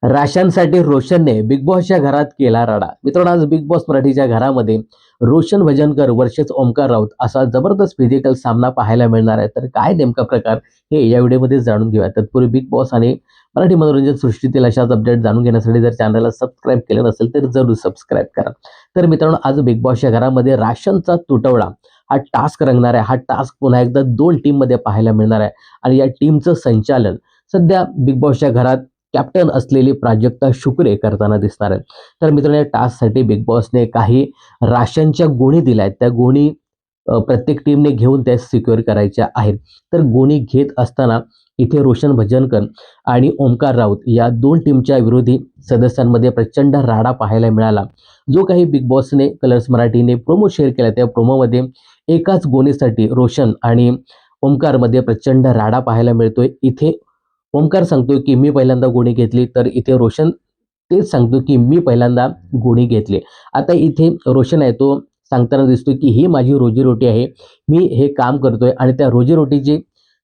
राशांसाठी रोशनने big बॉसच्या घरात केला राडा. मित्रांनो, आज बिग बॉस मराठीच्या घरामध्ये रोशन भजनकर वर्सेस ओमकार राऊत असा जबरदस्त फिजिकल सामना पाहायला मिळणार आहे. तर काय नेमका प्रकार हे या व्हिडिओमध्ये जाणून घेऊया. तत्पूर्वी बिग बॉस आणि मराठी मनोरंजन सृष्टीतील अशाच अपडेट जाणून घेण्यासाठी जर चॅनलला सबस्क्राईब केलं नसेल तर जरूर सबस्क्राईब करा. तर मित्रांनो, आज बिग बॉसच्या घरामध्ये राशनचा तुटवडा हा टास्क रंगणार आहे. हा टास्क पुन्हा एकदा 2 टीममध्ये पाहायला मिळणार आहे आणि या टीमचं संचालन सध्या बिग बॉसच्या घरात कॅप्टन असलेली प्राजक्ता शुक्रे करताना दिसणार आहे. तर मित्रांनो, या टास्कसाठी बिग बॉसने काही राशनच्या गोणी दिल्या आहेत. त्या गोणी प्रत्येक टीमने घेऊन त्या सिक्युअर करायच्या आहेत. तर गोणी घेत असताना इथे रोशन भजनकर आणि ओमकार राऊत या 2 टीमच्या विरोधी सदस्यांमध्ये प्रचंड राडा पाहायला मिळाला. जो काही बिग बॉसने कलर्स मराठीने प्रोमो शेअर केला त्या प्रोमोमध्ये एकाच गोणीसाठी रोशन आणि ओमकारमध्ये प्रचंड राडा पाहायला मिळतोय. इथे ओमकार सांगतोय की मी पहिल्यांदा गोणी घेतली, तर इथे रोशन तेच सांगतो की मी पहिल्यांदा गोणी घेतली. आता इथे रोशन आहे तो सांगताना दिसतोय की ही माझी रोजीरोटी आहे. मी हे काम करतोय आणि त्या रोजीरोटीची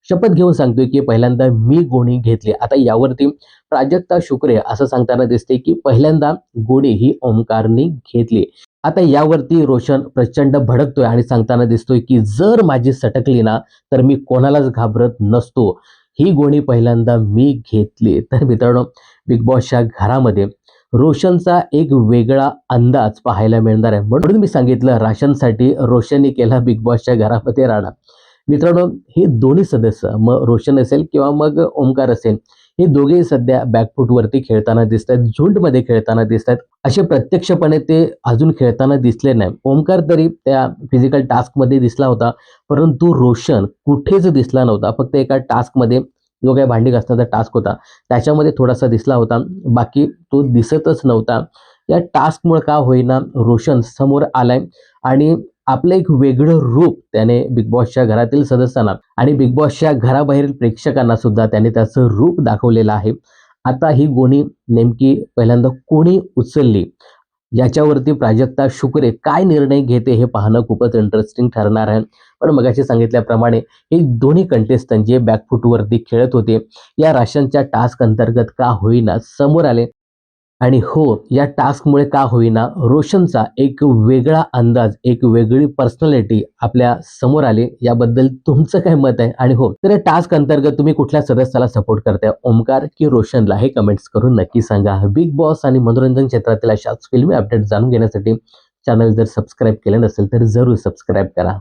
शपथ घेऊन सांगतोय की पहिल्यांदा मी गोणी घेतली. आता यावरती प्राजक्ता शुक्रे असं सांगताना दिसते की पहिल्यांदा गोणी ही ओमकारने घेतली. आता यावरती रोशन प्रचंड भडकतोय आणि सांगताना दिसतोय की जर माझी सटकली ना तर मी कोणालाच घाबरत नसतो. ही गोणी पहिल्यांदा मी घेतली. तर मित्रांनो, बिग बॉसच्या घरामध्ये रोशनचा एक वेगळा अंदाज पाहायला मिळणार आहे. म्हणून मी सांगितलं राशनसाठी रोशनने केला बिग बॉसच्या घरामध्ये राडा. मित्रांनो, हे दोन्ही सदस्य मग रोशन असेल किंवा मग ओमकार असेल, हे दोघेही सध्या बॅकफूटवरती खेळताना दिसत आहेत, झुंडमध्ये खेळताना दिसत आहेत. असे प्रत्यक्षपणे ते अजून खेळताना दिसले नाही. ओमकार तरी त्या फिजिकल टास्कमध्ये दिसला होता, परंतु रोशन कुठेच दिसला नव्हता. फक्त एका टास्कमध्ये जो काही भांडी घासण्याचा टास्क होता त्याच्यामध्ये थोडासा दिसला होता, बाकी तो दिसतच नव्हता. या टास्कमुळे का होईना रोशन समोर आलाय आणि आपलं एक वेगळं रूप त्याने बिग बॉसच्या घरातील सदस्यांना आणि बिग बॉसच्या घराबाहेरील प्रेक्षकांना सुद्धा त्याने त्याचं रूप दाखवलेलं आहे. आता ही गोणी नेमकी पहिल्यांदा कोणी उचलली याच्यावरती प्राजक्ता शुक्रे काय निर्णय घेते हे पाहणं खूपच इंटरेस्टिंग ठरणार आहे. पण मगाशी सांगितल्याप्रमाणे हे दोन्ही कंटेस्टंट जे बॅकफूटवरती खेळत होते या राशनच्या टास्क अंतर्गत का होईना समोर आले आणि हो, या टास्कमुळे का होईना रोशनचा एक वेगळा अंदाज, एक वेगळी पर्सनॅलिटी आपल्या समोर आली. याबद्दल तुमचं काय मत आहे? आणि हो, तर या टास्क अंतर्गत तुम्ही कुठल्या सदस्याला सपोर्ट करताय, ओमकार की रोशनला? हे कमेंट्स करून नक्की सांगा. बिग बॉस आणि मनोरंजन क्षेत्रातील अशाच फिल्मी अपडेट जाणून घेण्यासाठी चॅनल जर सबस्क्राईब केलं नसेल तर जरूर सबस्क्राईब करा.